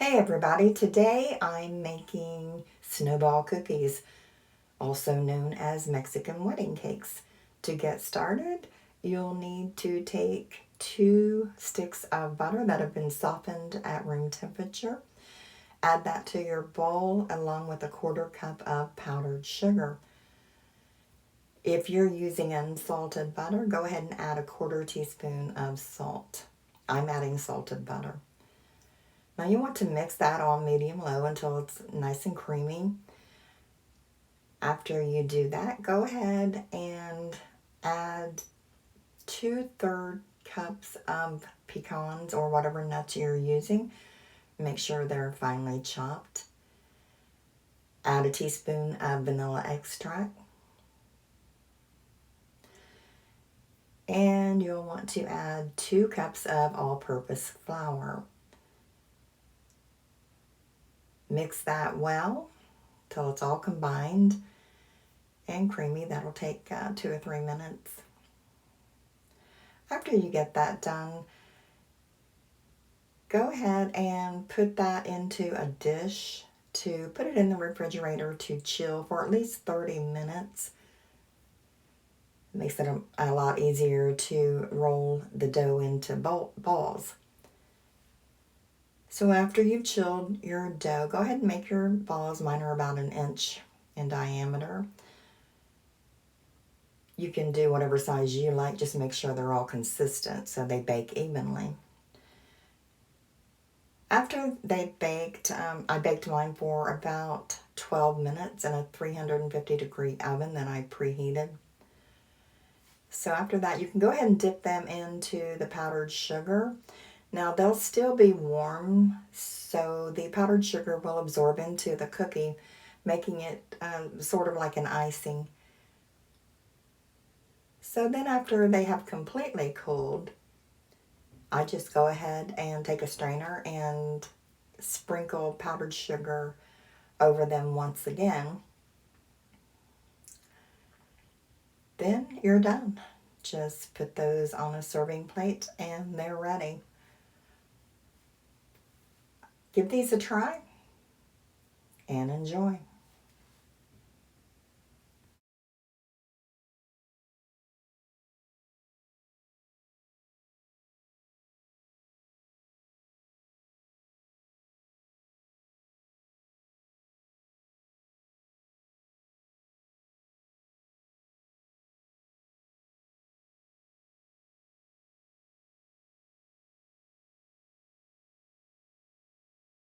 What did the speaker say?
Hey everybody, today I'm making snowball cookies, also known as Mexican wedding cakes. To get started, you'll need to take 2 sticks of butter that have been softened at room temperature. Add that to your bowl along with a 1/4 cup of powdered sugar. If you're using unsalted butter, go ahead and add a 1/4 teaspoon of salt. I'm adding salted butter. Now you want to mix that on medium-low until it's nice and creamy. After you do that, go ahead and add 2/3 cups of pecans or whatever nuts you're using. Make sure they're finely chopped. Add a teaspoon of vanilla extract. And you'll want to add 2 cups of all-purpose flour. Mix that well till it's all combined and creamy. That'll take 2 or 3 minutes. After you get that done, go ahead and put that into a dish to put it in the refrigerator to chill for at least 30 minutes. It makes it a lot easier to roll the dough into balls. So after you've chilled your dough, go ahead and make your balls. Mine are about 1 inch in diameter. You can do whatever size you like, just make sure they're all consistent so they bake evenly. After they baked, I baked mine for about 12 minutes in a 350-degree oven that I preheated. So after that, you can go ahead and dip them into the powdered sugar. Now they'll still be warm, so the powdered sugar will absorb into the cookie, making it sort of like an icing. So then after they have completely cooled, I just go ahead and take a strainer and sprinkle powdered sugar over them once again. Then you're done. Just put those on a serving plate and they're ready. Give these a try and enjoy.